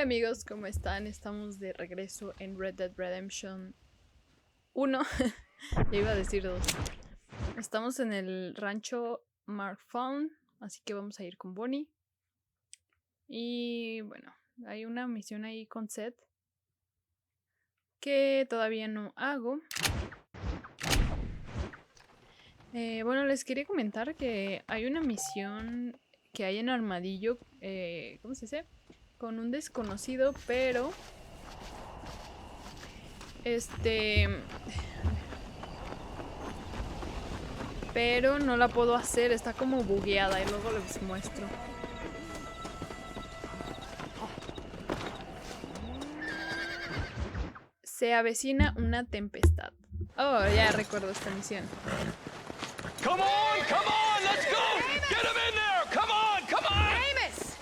amigos, ¿cómo están? Estamos de regreso en Red Dead Redemption 1. Ya iba a decir 2. Estamos en el rancho Macfarlane, así que vamos a ir con Bonnie. Y bueno, hay una misión ahí con Seth que todavía no hago. Bueno, les quería comentar que hay una misión que hay en Armadillo, ¿cómo se dice? Con un desconocido, pero pero no la puedo hacer, está como bugueada y luego les muestro. Se avecina una tempestad. Oh, ya recuerdo esta misión. Come on, let's go! Get him in there! Come on! Amos!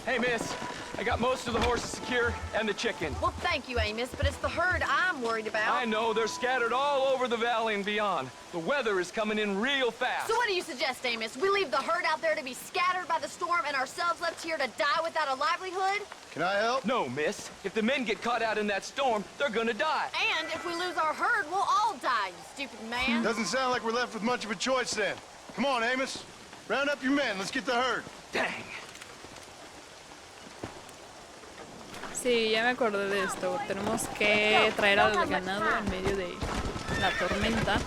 Hey, miss, I got most of the horses secure and the chicken. Well, thank you, Amos, but it's the herd I'm worried about. I know, they're scattered all over the valley and beyond. The weather is coming in real fast. So what do you suggest, Amos? We leave the herd out there to be scattered by the storm and ourselves left here to die without a livelihood? Can I help? No, miss. If the men get caught out in that storm, they're gonna die. And if we lose our herd, we'll all die, you stupid man. Doesn't sound like we're left with much of a choice then. Come on, Amos. Round up your men. Let's get the herd. Dang. Sí, ya me acordé de esto. Tenemos que traer al ganado en medio de la tormenta.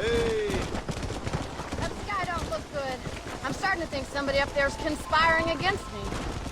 Hey. That sky don't look good. I'm starting to think somebody up there's conspiring against me.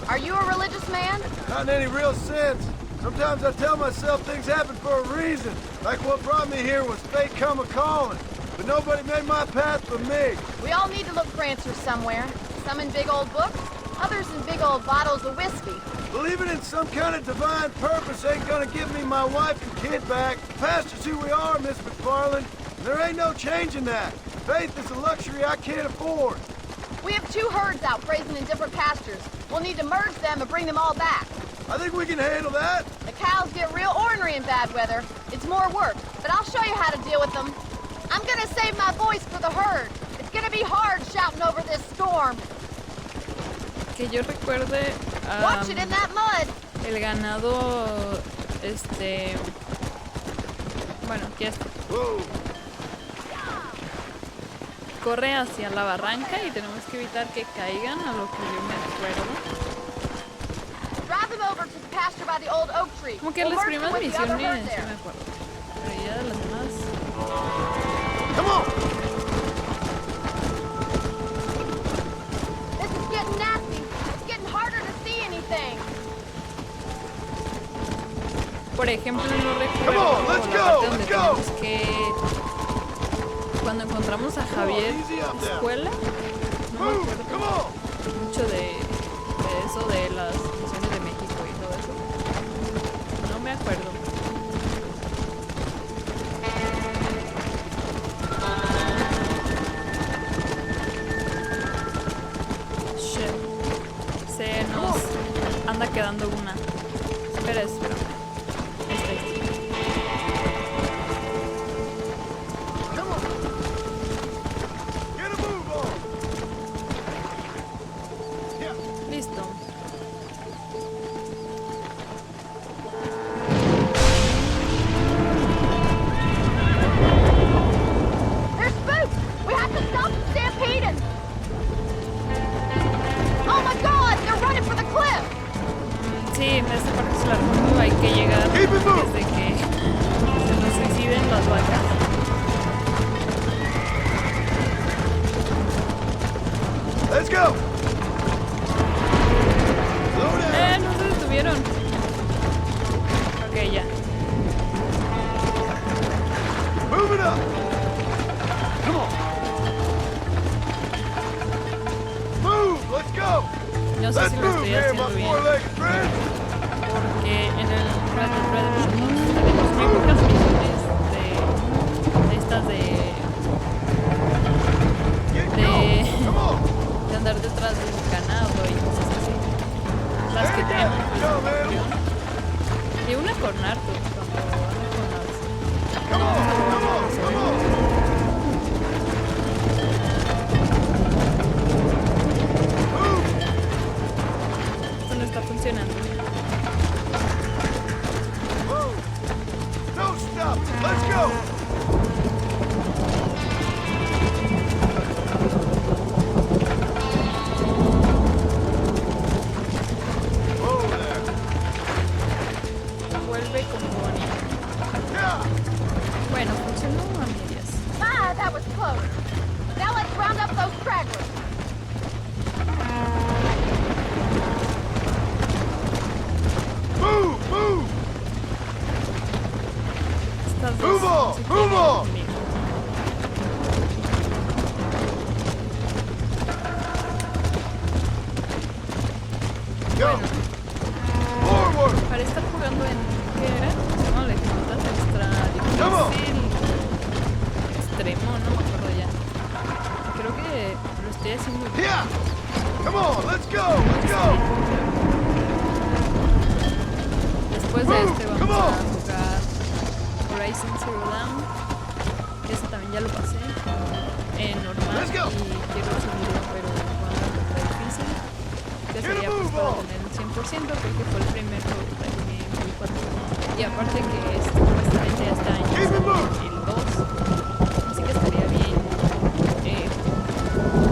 Are you a religious man? Not in any real sense. Sometimes I tell myself things happen for a reason. Like what brought me here was fate come a-calling. But nobody made my path but me. We all need to look for answers somewhere. Some in big old books, others in big old bottles of whiskey. Believing in some kind of divine purpose ain't gonna give me my wife and kid back. The past is who we are, Miss Macfarlane. And there ain't no changing that. Faith is a luxury I can't afford. We have two herds out grazing in different pastures. We'll need to merge them and bring them all back. I think we can handle that. The cows get real ornery in bad weather. It's more work, but I'll show you how to deal with them. I'm gonna save my voice for the herd. It's gonna be hard shouting over this storm. Que yo recuerde, Watch it in that mud. el ganado, bueno, ya está. Whoa. Corre hacia la barranca y tenemos que evitar que caigan, a lo que yo me acuerdo. Drive them over to the pasture by the old oak tree. Como que We'll las merge them primeras with the other misiones herd sí there. me acuerdo. Pero ya de las demás. Come on. This is getting nasty. It's getting harder to see anything. Por ejemplo, no recuerdo Come on, let's la go, parte donde let's go. tenemos que... Cuando encontramos a Javier easy en up la there. escuela, no me Move. Come acuerdo on. mucho de eso, de las misiones de México y todo eso. No me acuerdo. Shit. Se nos anda quedando una. Espera. Ahí está. Come on. Get a move on. Yeah. Listo. There's spooks. We have to stop them stampeding. Oh my God! They're running for the cliff. Sí, esta parte se la recuerdo. Hay que llegar Keep it moving. desde que se nos suiciden las vacas. Let's go. Slow down. No se detuvieron. Ok, ya. Move it up. Come on. Move. Let's go. No sé Let's si lo move estoy here, haciendo my bien. four-legged friend. Porque en el Red Dead Redemption 2 tenemos muy pocas misiones de estas Get going. Come on. de andar detrás del ganado y cosas así. Las que tenemos. Go, man. Y una con Arthur, cuando ando con las... Come on. Come on. Come on. up! Let's go! Whoa there! Vuelve con Bonnie. Yeah! Bueno, funcionó a medias. Ah, that was close. Now let's round up those stragglers. Move! Move! Estas dos Move no on, se move quieren on. unir. Go! Forward! Para estar jugando en... ¿Qué era? No, le preguntas extra Come on. difícil. Extremo, no me acuerdo ya. Creo que lo estoy haciendo bien. Yeah! Come on, let's go! Let's go! Después de este Come vamos a on. jugar Horizon Zero Dawn. Que ese también ya lo pasé en normal Let's go. y quiero subirlo, pero cuando está difícil. Que Get a sería pues move para on. tener el 100% porque fue el primer juego que traje en Play 4. Y aparte que este supuestamente ya está en Keep it moving. el 2. Así que estaría bien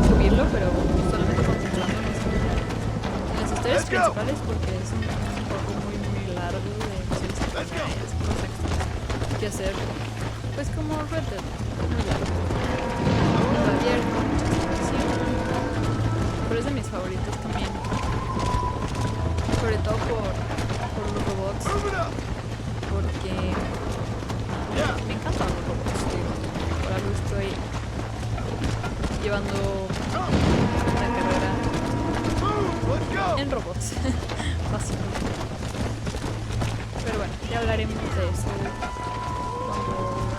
subirlo, pero solamente concentrándonos en las historias Let's go. principales porque es un juego muy largo de misiones Let's go. secundarias, cosas extras que hacer, pues como Red Dead, muy largo, mundo abierto, mucha exploración, pero es de mis favoritos también, sobre todo por los robots, Move it up! porque Yeah! me encantan los robots, digo, por algo estoy llevando una carrera Move! Let's go! en robots, básicamente. Pero bueno, ya hablaremos de eso cuando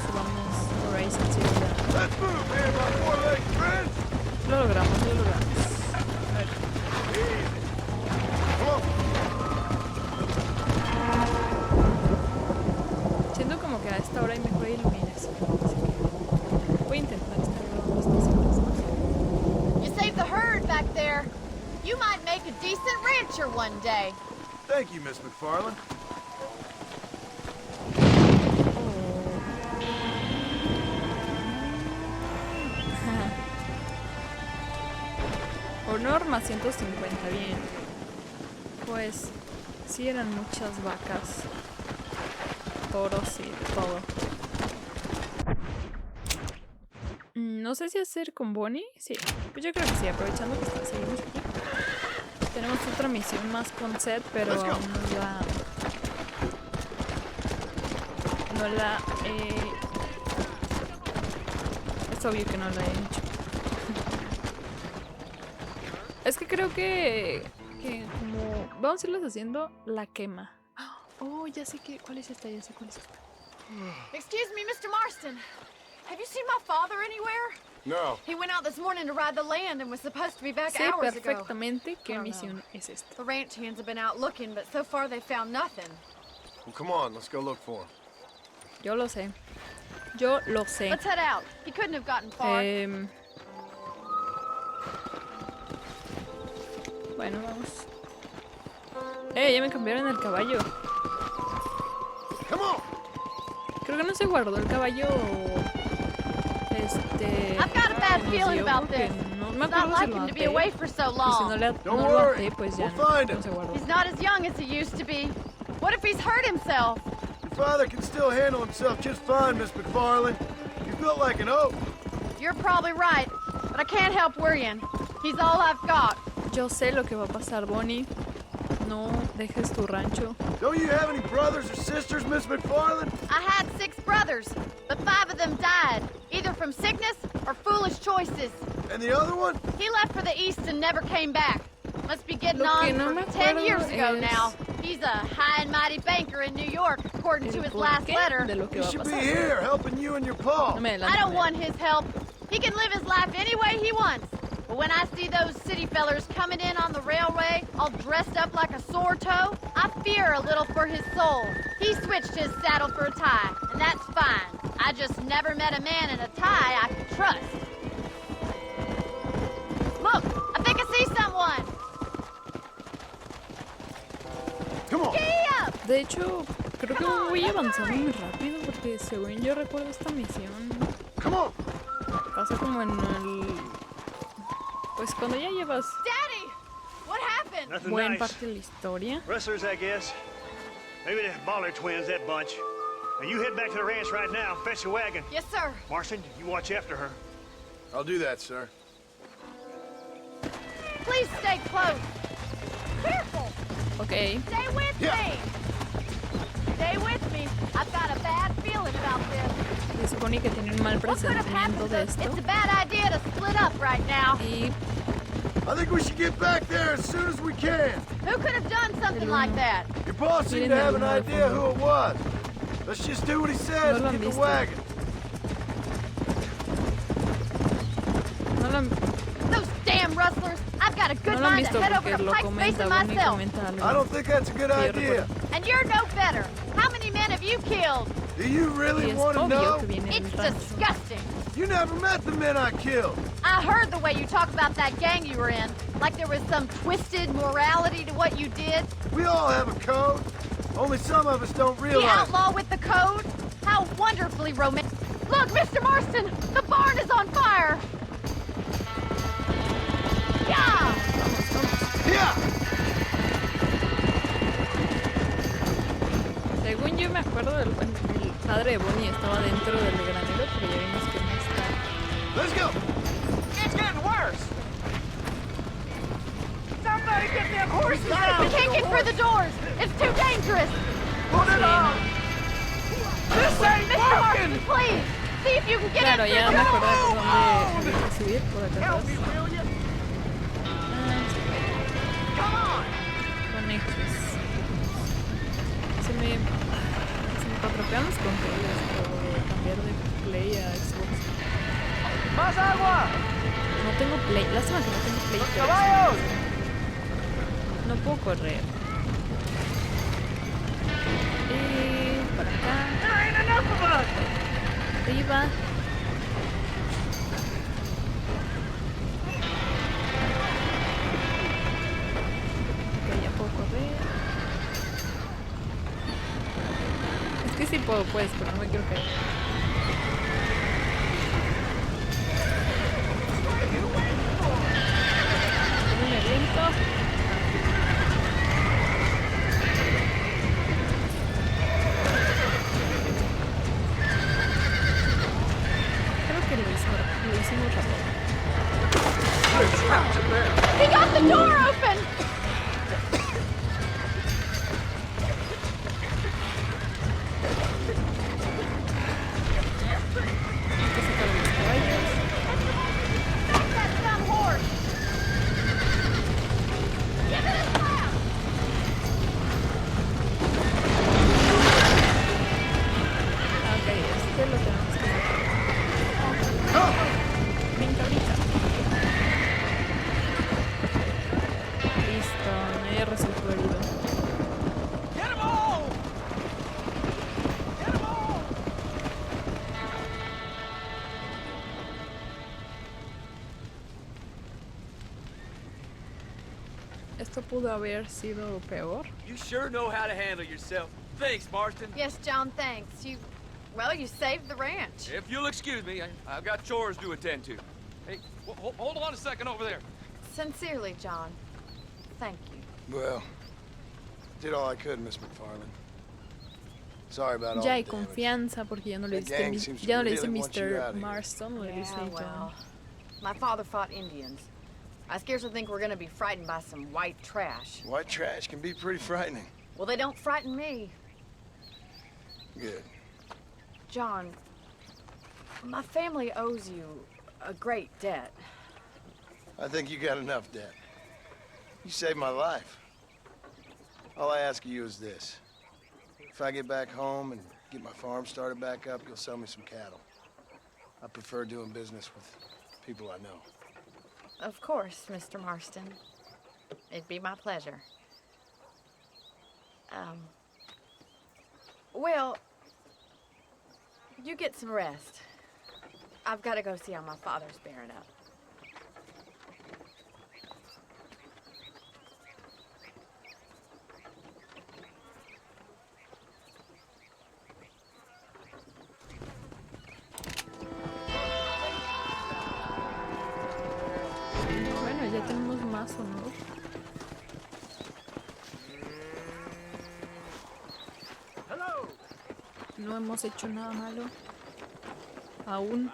subamos Horizon Zero Dawn. Let's move here, my four-legged friends! Lo logramos, lo logramos. A ver, Come on! siento como que a esta hora hay mejor iluminación, así que voy a intentar estar grabando estas horas. You saved the herd back there. You might make a decent rancher one day. Thank you, Miss Macfarlane. Honor más 150, bien. Pues sí eran muchas vacas, toros y todo. No sé si hacer con Bonnie. Sí, pues yo creo que sí, aprovechando que seguimos aquí. Tenemos otra misión más con Seth, pero Let's go. aún no la es obvio que no la he hecho. Es que creo que como vamos a irlos haciendo la quema. Oh, ya sé cuál es esta, ya sé cuál es esta. Excuse me, Mr. Marston. Have you seen my father anywhere? No. He went out this morning to ride the land and was supposed to be back Sé hours ago. perfectamente qué Oh, no. misión es esta. The ranch hands have been out looking, but so far they found nothing. Well, come on, let's go look for him. Yo lo sé. Yo lo sé. Let's head out. He couldn't have gotten far. Bueno, vamos. Ya me cambiaron el caballo. Come on! Creo que no se guardó el caballo. I've got a bad feeling about this. No me It's not acuerdo si like lo him to be até. away for so Y si long. no Don't lo worry, até, pues ya we'll find no him. se guardó. He's not as young as he used to be. What if he's hurt himself? Your father can still handle himself just fine, Miss Macfarlane. He's built like an oak. You're probably right, but I can't help worrying. He's all I've got. Yo sé lo que va a pasar, Bonnie. No dejes tu rancho. Don't you have any brothers or sisters, Miss Macfarlane? I had 6 brothers, but 5 of them died, either from sickness or foolish choices. And the other one? He left for the east and never came back. Must be getting Lo que on no me for 10 acuerdo years ago es now. He's a high and mighty banker in New York, according to his last porqué letter. de lo que He va a should be pasar. here helping you and your pa. No me adelantes, I don't me want his help. He can live his life any way he wants. But when I see those city fellers coming in on the railway, all dressed up like a sore toe, I fear a little for his soul. He switched his saddle for a tie, and that's fine. I just never met a man in a tie I could trust. Look, I think I see someone. Come on. Giddy up! De hecho, creo que voy avanzando muy rápido. porque según yo recuerdo esta misión Come on! pasa como en el... Pues cuando ya llevas Daddy! What happened? Nothing buen nice. parte de la historia. Rustlers, I guess. Maybe the Baller twins, that bunch. Now you head back to the ranch right now. Fetch the wagon. Yes, sir. Marston, you watch after her. I'll do that, sir. Please stay close. Careful. Ok. Stay with Yeah. me. Stay with me. I've got a bad feeling about this. Se supone que tienen mal What could have presentimiento happened? de It's esto. a bad idea to split up right now. Y I think we should get back there as soon as we can. Who could have done something like that? Your boss seemed to have an idea who it was. Let's just do what he says and get the wagon. no lo, Those damn rustlers. I've got a good no lo han mind visto to head over porque to lo Pike's comenta, Basin Bonnie myself. comenta algo. I don't think that's a good Sí, yo idea. recuerdo. And you're no better. How many men have you killed? Do you Y really es want to obvio know? que viene It's del rancho. disgusting. You never met the men I killed. I heard the way you talk about that gang you were in. Like there was some twisted morality to what you did. We all have a code. Only some of us don't The realize. outlaw with the code? How wonderfully romantic. Look, Mr. Marston, the barn is on fire. Yeah! Yeah. Según yo me acuerdo el padre de Bonnie estaba dentro del granero, pero ya vimos que no está. Let's go. It's getting worse. Somebody get them horses We can't get through the doors. It's too dangerous. Put it on. This ain't Mr. working. Marston, please. See if you can get Claro, in ya through me the acordé por dónde había que subir, por acá Help atrás. me, will you? Sí, Come on. con X. Se me patropean los controles, pero de cambiar de Play a Xbox. Más agua. No tengo Play, lástima que no tengo Play 3. Caballos. No puedo correr. Y por acá, There ain't enough of us. arriba. Ok, ya puedo correr. Es que sí puedo, pues, pero no me quiero caer. ¿Cómo me aviento? Creo que lo hicimos rápido. He got the door open. Hay que sacar a los caballos. Stop that dumb horse. Give it a slap. Ah, ok, este lo tenemos que sacar. Brinca, brinca. Listo, nadie resultó herido. Get 'em all. Get 'em all. Esto pudo haber sido peor. You sure know how to handle yourself. Thanks, Marston. Yes, John, thanks. You saved the ranch. If you'll excuse me, I've got chores to attend to. Hey, hold on a second over there. Sincerely, John. Thank you. Well, did all I could, Miss Macfarlane. Sorry about all Ya the hay damage. confianza porque ya no le That gang dice, seems to ya no le dice really want you Mr. out of here. Marston, le dice John. My father fought Indians. I scarcely think we're gonna be frightened by some white trash. White trash can be pretty frightening. Well, they don't frighten me. Good. John, my family owes you a great debt. I think you got enough debt. You saved my life. All I ask of you is this. If I get back home and get my farm started back up, you'll sell me some cattle. I prefer doing business with people I know. Of course, Mr. Marston. It'd be my pleasure. Well, you get some rest. I've got to go see how my father's bearing up. ya tenemos más honor. No hemos hecho nada malo. Aún.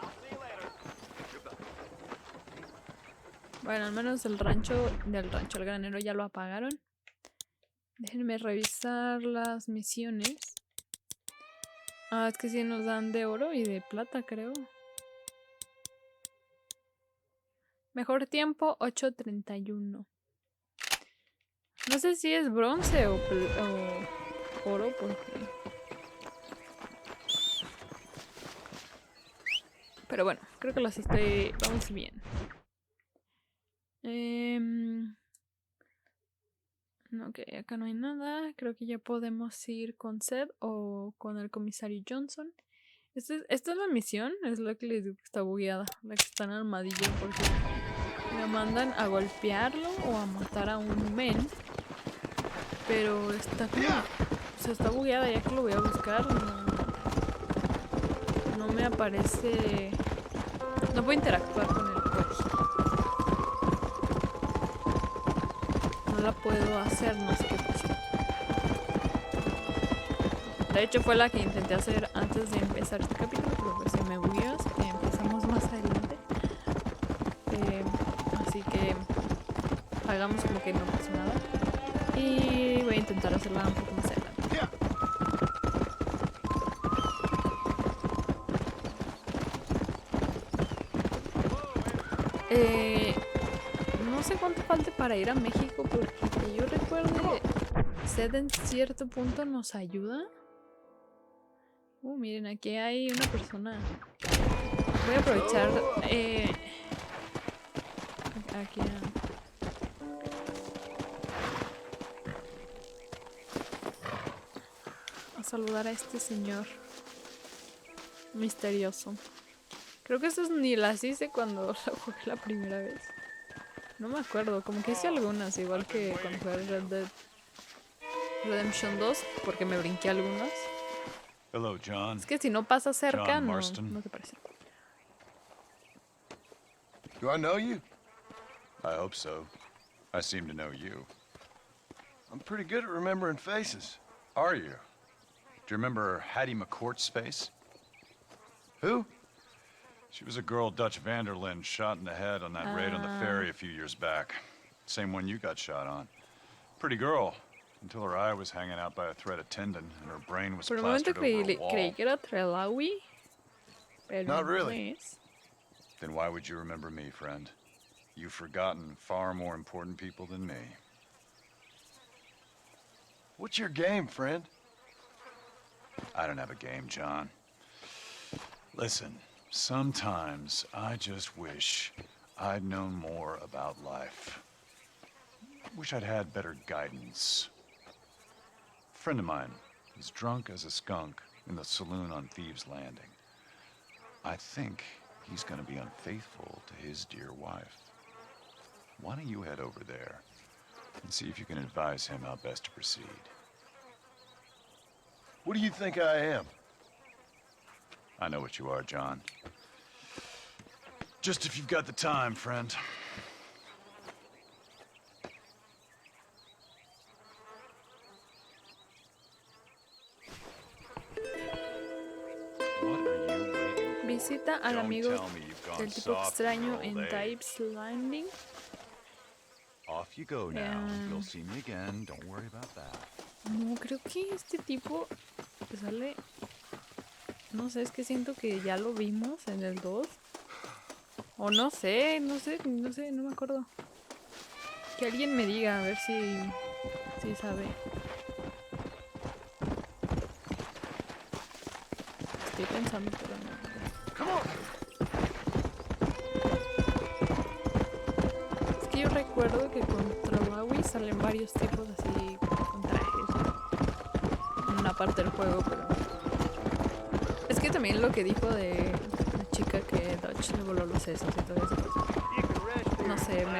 Bueno, al menos el rancho, el granero ya lo apagaron. Déjenme revisar las misiones. Ah, es que sí nos dan de oro y de plata, creo. Mejor tiempo, 8:31. No sé si es bronce o oro, porque... Pero bueno, creo que las vamos bien. Ok, acá no hay nada. Creo que ya podemos ir con Seth o con el comisario Johnson. Esta es la misión, es la que les digo que está bugueada, la que está en armadillo, porque me mandan a golpearlo o a matar a un men. Pero está como... O sea, está bugueada, ya que lo voy a buscar, no me aparece... No puedo interactuar con el juez. No la puedo hacer, no sé qué pasa. De hecho fue la que intenté hacer antes de empezar este capítulo, pero pues se me bugueó, así que empezamos más adelante. Así que hagamos como que no pasó nada. Y voy a intentar hacerla un poco más adelante. No sé cuánto falte para ir a México, porque que yo recuerde, Sed en cierto punto nos ayuda. Miren, aquí hay una persona. Voy a aprovechar aquí a saludar a este señor misterioso. Creo que estos ni las hice cuando la jugué la primera vez. No me acuerdo, como que hice algunas, igual que cuando jugué Red Dead Redemption 2, porque me brinqué algunas. Hello, John. Es que si no pasa cerca, John no Marston. te parece. Do I know you? I hope so. I seem to know you. I'm pretty good at remembering faces. Are you? Do you remember Hattie McCourt's face? Who? She was a girl Dutch Vanderlyn shot in the head on that raid on the ferry a few years back. Same one you got shot on. Pretty girl, until her eye was hanging out by a threaded tendon and her brain was Por un momento plastered over a wall. creí que era Trelawi, pero Not no really. es. Then why would you remember me, friend? You've forgotten far more important people than me. What's your game, friend? I don't have a game, John. Listen, sometimes I just wish I'd known more about life. Wish I'd had better guidance. A friend of mine is drunk as a skunk in the saloon on Thieves' Landing. I think he's gonna be unfaithful to his dear wife. Why don't you head over there and see if you can advise him how best to proceed? What do you think I am? I know what you are, John. Just if you've got the time, friend. What are you waiting? Visita al Don't amigo tell me you've gone del tipo soft extraño for en old age. Thieves' Landing. Off you go now. You'll see me again. Don't worry about that. No, creo que este tipo que sale... No sé, es que siento que ya lo vimos en el 2. O no sé, no me acuerdo. Que alguien me diga, a ver si sabe. Estoy pensando, pero no. Es que yo recuerdo que contra Maui salen varios tipos así con trajes en una parte del juego, pero... Es que también lo que dijo de la chica que Dutch le voló los sesos y todo eso, pues, no sé, me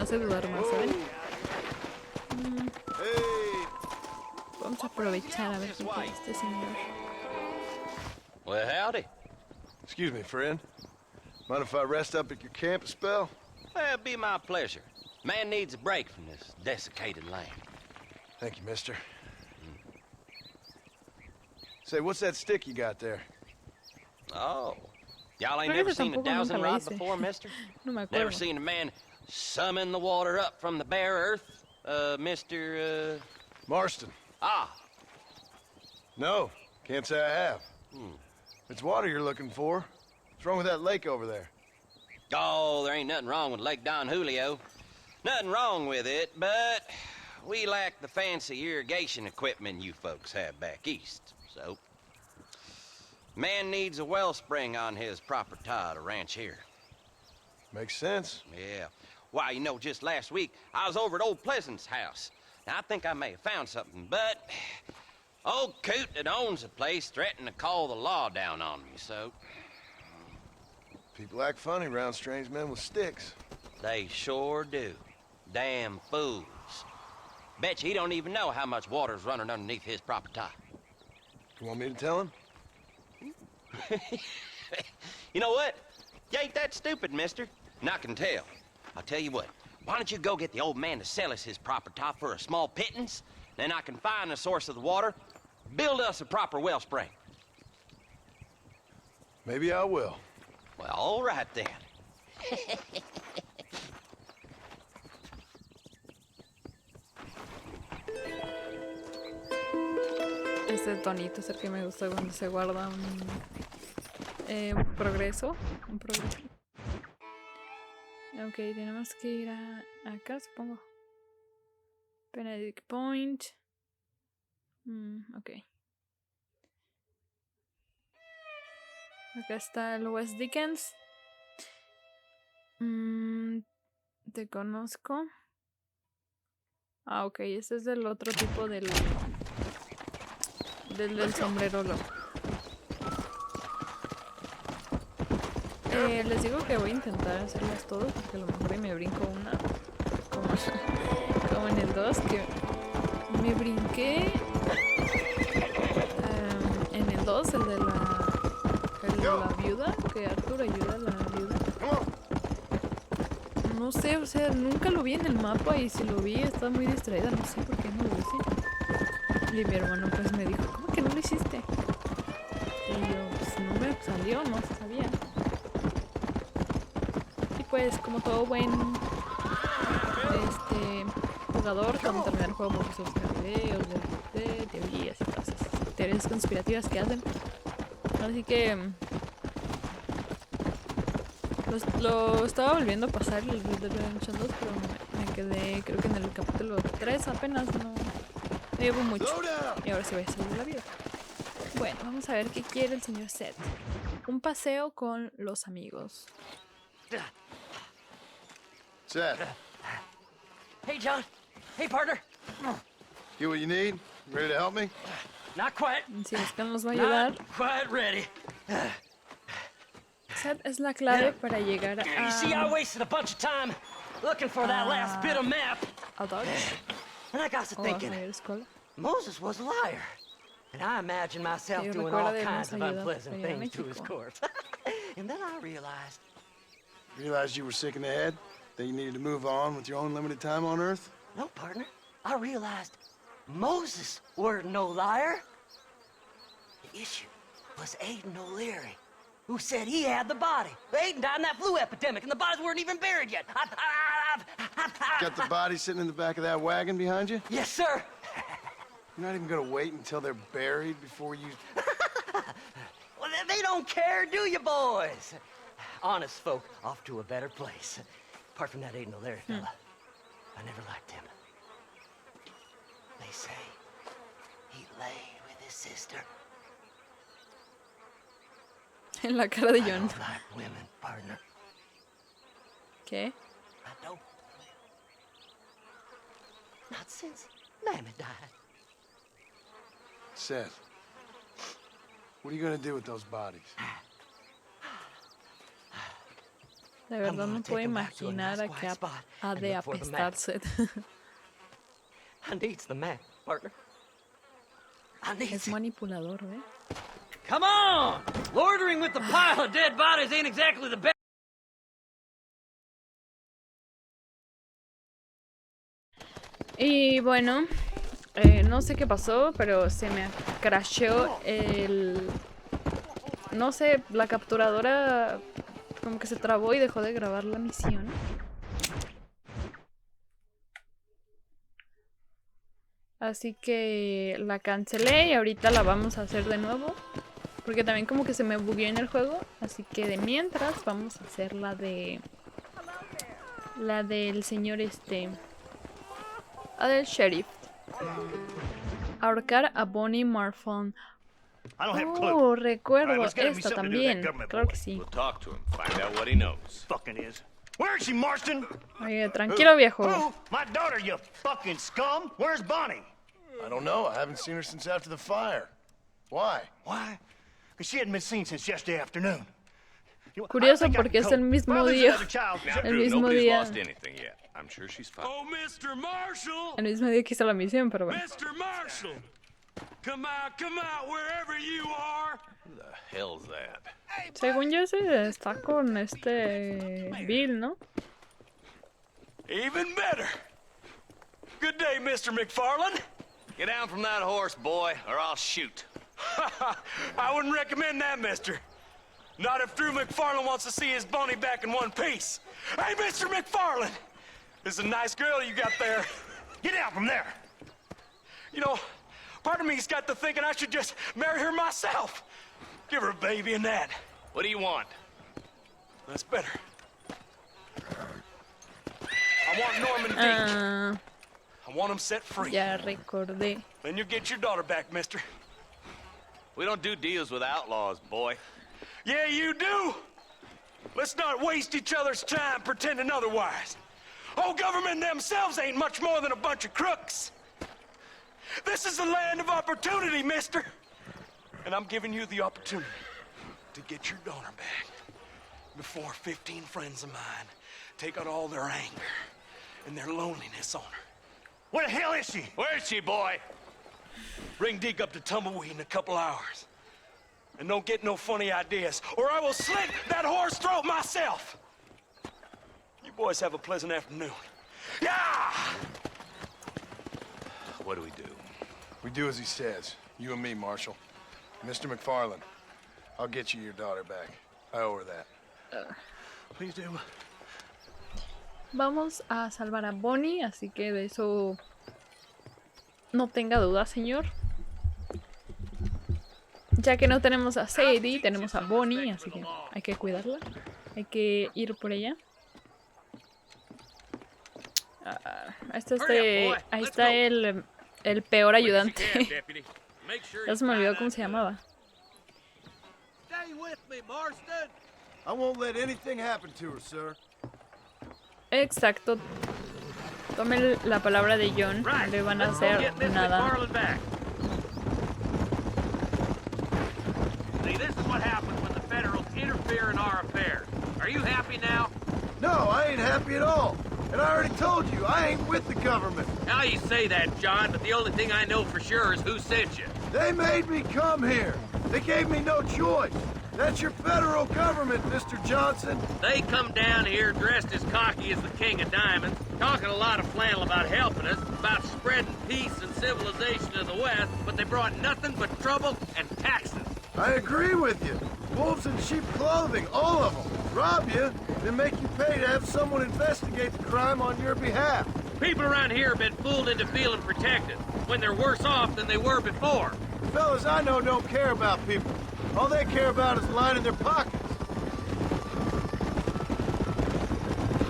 hace dudar más, ¿saben? Vamos a aprovechar a ver qué quiere este señor. Well, howdy. Excuse me, friend. Mind if I rest up at your camp a spell? Well, it'd be my pleasure. Man needs a break from this desiccated land. Thank you, mister. Say, what's that stick you got there? Oh. Y'all ain't Creo never que seen a tampoco nunca dowsing lo rod hice. before, mister? No me Never acuerdo. seen a man summon the water up from the bare earth? Mr. Marston. Ah. No, can't say I have. It's water you're looking for. What's wrong with that lake over there? Oh, there ain't nothing wrong with Lake Don Julio. Nothing wrong with it, but we lack the fancy irrigation equipment you folks have back east, so... Man needs a wellspring on his property to ranch here. Makes sense. Yeah. Why, you know, just last week, I was over at old Pleasant's house. Now, I think I may have found something, but... Old coot that owns the place threatened to call the law down on me, so... People act funny around strange men with sticks. They sure do. Damn fools. Bet you he don't even know how much water's running underneath his property. You want me to tell him? You know what? You ain't that stupid, mister. And I can tell. I'll tell you what. Why don't you go get the old man to sell us his property for a small pittance? Then I can find the source of the water, build us a proper wellspring. Maybe I will. Well, all right then. Este tonito es el que me gusta cuando se guarda un progreso. Un progreso. Ok, tenemos que ir a acá, supongo. Benedict Point. Ok. Acá está el West Dickens. Te conozco. Ah, ok. Este es del otro tipo del sombrero loco. Les digo que voy a intentar hacerlas todas porque a lo mejor me brinco una. Como en el 2, que me brinqué. En el 2, el de la viuda, que Arthur ayuda a la viuda. No sé, o sea, nunca lo vi en el mapa y si lo vi estaba muy distraída, no sé por qué no lo hice. Y mi hermano pues me dijo, ¿cómo que no lo hiciste? Y yo, pues no me salió, no sabía. Y pues como todo buen jugador, cuando termina el juego me puse a buscar videos de teorías y todas esas teorías conspirativas que hacen. Así que lo estaba volviendo a pasar el Red Dead Redemption 2, pero me quedé creo que en el capítulo 3 apenas, no llevo mucho. Y ahora sí voy a salir de la vida. Bueno, vamos a ver qué quiere el señor Seth. Un paseo con los amigos. Seth, Hey, John. Hey, partner. get what you need? Ready to help me? Not quite. Si es que nos va a ayudar. Not quite ready. Seth es la clave para llegar You see, I wasted a bunch of time looking for that last bit of map. a Dodge And I got to o a thinking, la escuela. Moses was a liar. And I imagined myself Sí, doing recuerda all de kinds of nos ayuda unpleasant para ir a things to his México. corpse. And then I realized, Realized you were sick in the head? That you needed to move on with your own limited time on Earth? no, partner, I realized Moses weren't no liar. The issue was Aiden O'Leary, who said he had the body. Aiden died in that flu epidemic, and the bodies weren't even buried yet. Got the body sitting in the back of that wagon behind you? Yes, sir. You're not even gonna wait until they're buried before you... Well, they don't care, do you, boys? Honest folk off to a better place. Apart from that Aiden O'Leary fella, I never liked him. They say he laid with his sister. En la cara de I John. don't like women, partner. ¿Qué? I don't. Not since Mammy died. Seth, what are you gonna do with those bodies? De I'm verdad gonna no take puedo him back to a imaginar nice a quiet qué spot ha and de look for the map. apestar Seth. I needs the map, partner. I needs Es it. manipulador, ¿eh? Come on! Loitering with the pile of dead bodies ain't exactly the best. Y bueno, no sé qué pasó, pero se me crasheó el... No sé, la capturadora como que se trabó y dejó de grabar la misión. Así que la cancelé y ahorita la vamos a hacer de nuevo. Porque también como que se me bugueó en el juego. Así que de mientras vamos a hacer la de... La del señor La del sheriff. Ahorcar a Bonnie Macfarlane. Oh, recuerdo esta también. Claro que sí. We'll talk to him, find out what he knows. Fucking is. Where is she, Marston? Oye, tranquilo, viejo. Who? My daughter, you fucking scum. Where's Bonnie? I don't know. I haven't seen her since after the fire. Why? Why? Because she hadn't been seen since yesterday afternoon. Curioso porque es el mismo día. El mismo día. Lost anything yet. I'm sure she's fine. Oh, Mr. Marshall! El mismo día que hizo la misión, pero bueno. Mr. Marshall! Come out, wherever you are! Who the hell's that? Según yo, se está con Bill, ¿no? Even better! Good day, Mr. Macfarlane. Get down from that horse, boy, or I'll shoot. I wouldn't recommend that, mister. Not if Drew Macfarlane wants to see his Bonnie back in one piece. Hey, Mr. Macfarlane! This is a nice girl you got there. Get out from there! You know, part of me's got to thinking I should just marry her myself. Give her a baby and that. What do you want? That's better. I want Norman Deach. I want him set free. Ya recordé. Then you get your daughter back, mister. We don't do deals with outlaws, boy. Yeah, you do. Let's not waste each other's time pretending otherwise. Oh, government themselves ain't much more than a bunch of crooks. This is the land of opportunity, mister. And I'm giving you the opportunity to get your daughter back before 15 friends of mine take out all their anger and their loneliness on her. Where the hell is she? Where is she, boy? Bring Deke up to Tumbleweed in a couple hours. And don't get no funny ideas, or I will slit that horse throat myself. You boys have a pleasant afternoon. Yeah! What do we do? We do as he says. You and me, Marshal. Mr. Macfarlane, I'll get you your daughter back. I owe her that. Please do. Vamos a salvar a Bonnie, así que de eso no tenga duda, señor. Ya que no tenemos a Sadie, tenemos a Bonnie, así que hay que cuidarla. Hay que ir por ella. Ahí está el peor ayudante. Ya se me olvidó cómo se llamaba. Stay with me, Marston. I won't let anything happen to her, sir. Exacto. Tome la palabra de John. No le van a hacer nada. See, this is what happens when the Federals interfere in our affairs. Are you happy now? No, I ain't happy at all. And I already told you, I ain't with the government. Now you say that, John, but the only thing I know for sure is who sent you. They made me come here. They gave me no choice. That's your federal government, Mr. Johnson. They come down here dressed as cocky as the King of Diamonds, talking a lot of flannel about helping us, about spreading peace and civilization to the West, but they brought nothing but trouble and taxes. I agree with you. Wolves in sheep clothing, all of them. Rob you, then make you pay to have someone investigate the crime on your behalf. People around here have been fooled into feeling protected, when they're worse off than they were before. Fellas I know don't care about people. All they care about is lining their pockets.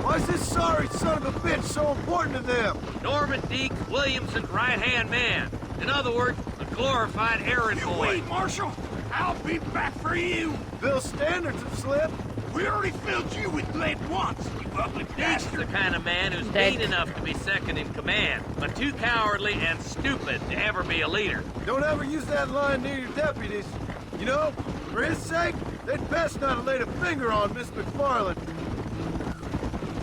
Why is this sorry son of a bitch so important to them? Norman Deek, Williamson's right-hand man. In other words, a glorified errand boy. Wait, Marshal! I'll be back for you! Bill's standards have slipped. We already filled you with lead once, you ugly Deek's bastard! the kind of man who's mean enough to be second in command, but too cowardly and stupid to ever be a leader. Don't ever use that line near your deputies. You know, for his sake, they'd best not have laid a finger on Miss Macfarlane.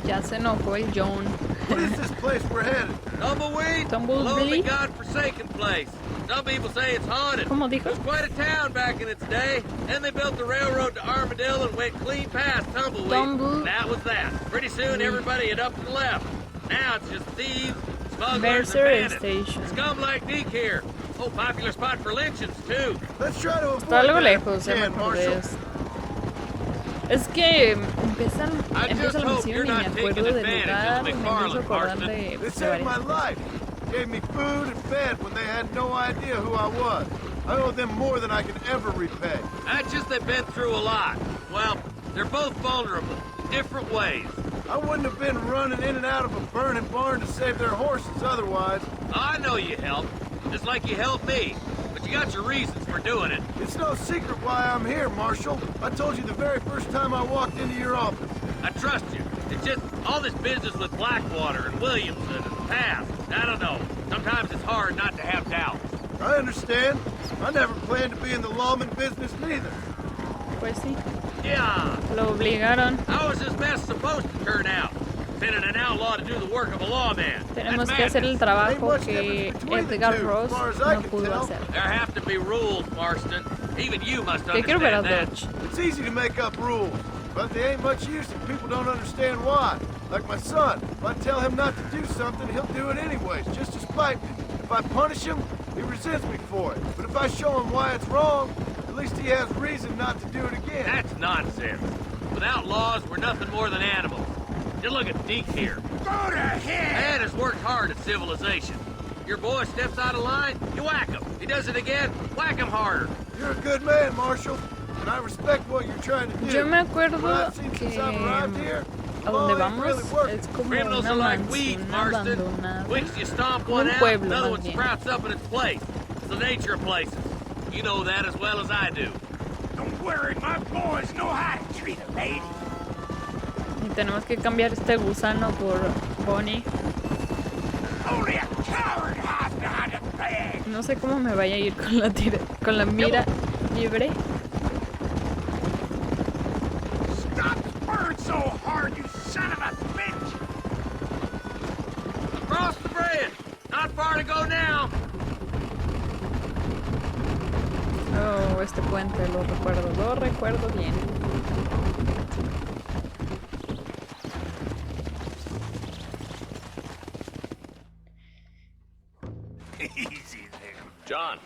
Ya se enojó el John. What is this place we're headed? Tumbleweed? A lonely, God-forsaken place. Some people say it's haunted. ¿Cómo dijo? It was quite a town back in its day. Then they built the railroad to Armadillo and went clean past Tumbleweed. And that was that. Pretty soon everybody had up and left. Now it's just thieves, Smugglers Mercer and bandits. Station. Scum like Deke here. Oh, popular spot for lynchings, too. Let's try to Está avoid algo that lejos, if ya we me can, acordé. Marshal. Es que empieza I just la hope misión you're y me not taking acuerdo del advantage lugar of the y me empiezo a Macfarlane, acordar Marston. de They saved my varias. life. Gave me food and fed when they had no idea who I was. I owe them more than I can ever repay. That's just they've been through a lot. Well, they're both vulnerable in different ways. I wouldn't have been running in and out of a burning barn to save their horses otherwise. I know you helped, just like you helped me. But you got your reasons for doing it. It's no secret why I'm here, Marshal. I told you the very first time I walked into your office. I trust you. It's just all this business with Blackwater and Williamson and the past. I don't know. Sometimes it's hard not to have doubts. I understand. I never planned to be in the lawman business neither. Pues sí, Yeah. lo obligaron. How is this mess supposed to turn out? Sending an outlaw to do the work of a lawman. Tenemos That's que hacer el madness. trabajo que Edgar Ross no pudo hacer. There have to be rules, Marston. Even you must Que quiero ver a understand that. Dodge. It's easy to make up rules, but they ain't much use if people don't understand why. Like my son, if I tell him not to do something, he'll do it anyways, just to spite me. If I punish him, he resents me for it. But if I show him why it's wrong, at least he has reason not to do it again. That's nonsense. Without laws, we're nothing more than animals. Just look at Deke here. Go to hell! Man has worked hard at civilization. Your boy steps out of line, you whack him. He does it again, whack him harder. You're a good man, Marshal, and I respect what you're trying to do. Yo me acuerdo What I've seen que since I've arrived here, a donde all ain't vamos really working. es como Criminals una are like weeds, mansión Marston. abandonada. Once you stomp one Un out, pueblo, another más one bien. sprouts up in its place. It's the nature of places. You know that as well as I do. Don't worry, my boys know how to treat a lady. Y tenemos que cambiar este gusano por Bonnie. Only a coward hides behind a bag. No sé cómo me vaya a ir con la mira libre. Stop spurring so hard, you son of a bitch! Cross the bridge! Not far to go now! Oh, este puente lo recuerdo bien. Easy there. John,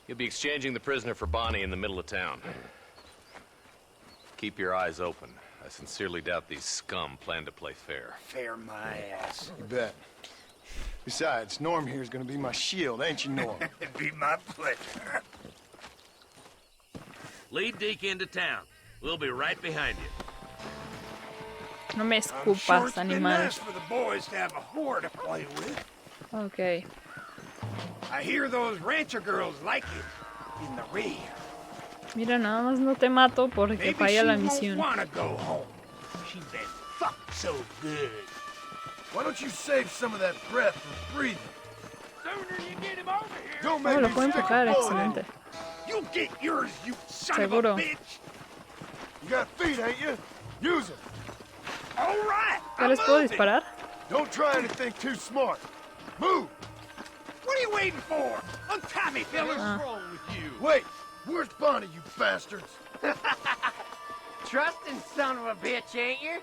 you'll be exchanging the prisoner for Bonnie in the middle of town. Keep your eyes open. I sincerely doubt these scum plan to play fair. Fair my ass. You bet. Besides, Norm here is gonna be my shield, ain't you, Norm? It'd be my pleasure. Lead Deke into town. We'll be right behind you. No me I'm sure escupas, it's been animal. nice for the boys to have a whore to play with. Ok. I hear those rancher girls like it in the rear. Mira, nada más no te mato porque Maybe falla she la won't misión. wanna go home. She's been fucked so good. Why don't you save some of that breath for breathing? Sooner you get him over here. Don't Oh, make lo me puedo stick empujar, a bullet in excelente. You get yours, you son Seguro. of a bitch. You got feet, ain't you? Use them. All right. ¿Ya les puedo disparar? Don't try anything too smart. Move! What are you waiting for? Untie me, fellas. Ah. wrong with you? Wait! Where's Bonnie, you bastards? Trusting son of a bitch, ain't you?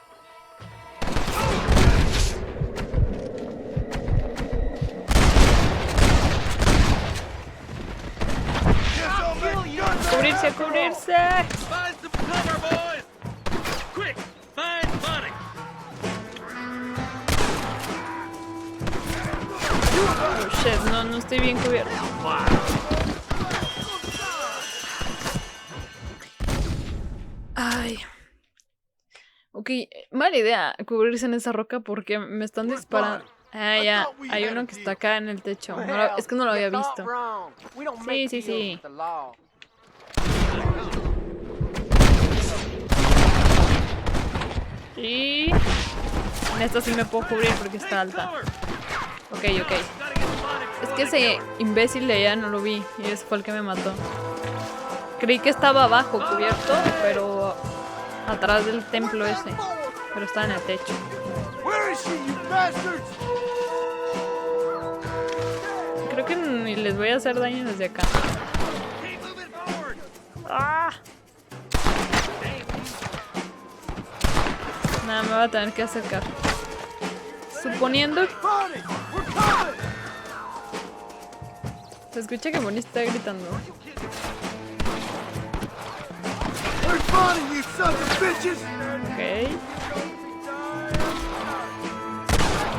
¡Cubrirse, cubrirse! Find some cover, boys! Quick! Find Bonnie! Oh, shit, no estoy bien cubierto. Ay. Ok, mala idea cubrirse en esa roca porque me están disparando. Ah, ya, hay uno que está acá en el techo. Es que no lo había visto. Sí. Y en esta sí me puedo cubrir porque está alta. Ok. Es que ese imbécil de allá no lo vi y ese fue el que me mató. Creí que estaba abajo cubierto, pero atrás del templo ese. Pero está en el techo. Where is she, you bastards? Creo que ni les voy a hacer daño desde acá. ¡Ah! Nada, me va a tener que acercar. suponiendo... Se escucha que Bonnie está gritando. Ok.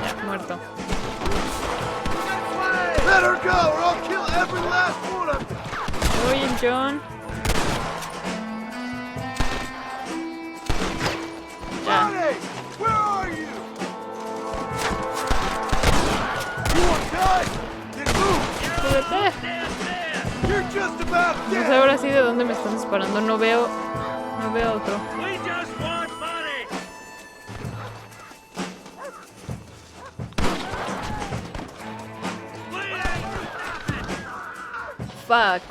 Ya, muerto. Oye, John. Ya. ¡Súbete! No sé ahora sí de dónde me están disparando. No veo otro. Fuck.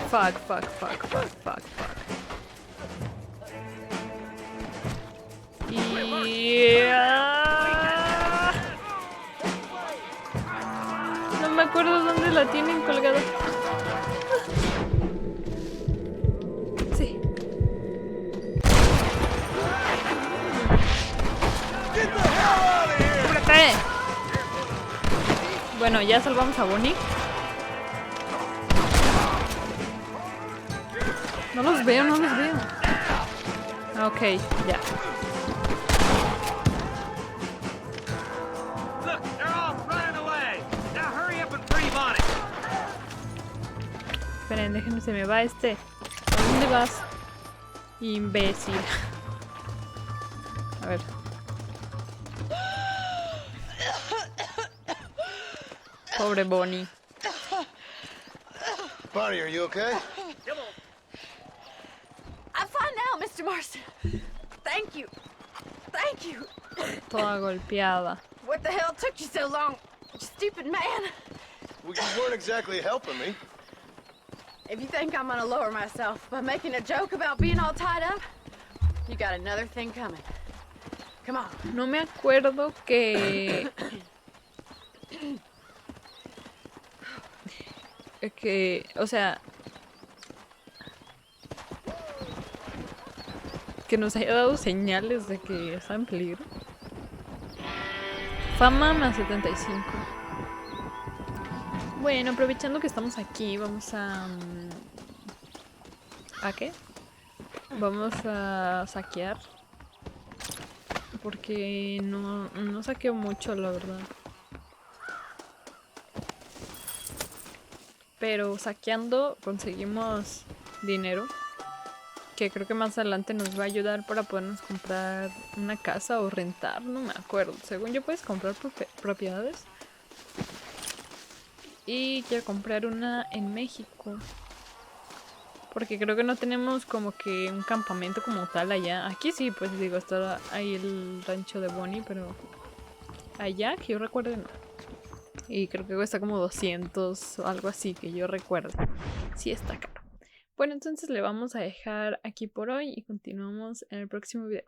No me acuerdo dónde la tienen colgada. Sí. ¡Cúbrete! Bueno, ya salvamos a Bonnie. No los veo. Ok, ya. Esperen, déjenme, se me va este. ¿A dónde vas? Imbécil. A ver. Pobre Bonnie. Bonnie, are you okay? I'm fine now, Mr. Marston. Thank you. Toda golpeada. What the hell took you so long, you stupid man? Well, you weren't exactly helping me. If you think I'm gonna lower myself by making a joke about being all tied up, you got another thing coming. Come on. No me acuerdo que o sea, que nos haya dado señales de que está en peligro. Fama más 75. Bueno, aprovechando que estamos aquí, vamos a... ¿A qué? Vamos a saquear. Porque no saqueo mucho, la verdad. Pero saqueando conseguimos dinero. Que creo que más adelante nos va a ayudar para podernos comprar una casa o rentar. No me acuerdo. Según yo puedes comprar propiedades. Y quiero comprar una en México. Porque creo que no tenemos como que un campamento como tal allá. Aquí sí, pues digo, está ahí el rancho de Bonnie, pero allá, que yo recuerdo, no. Y creo que cuesta como 200 o algo así, que yo recuerdo. Sí está caro. Bueno, entonces le vamos a dejar aquí por hoy y continuamos en el próximo video.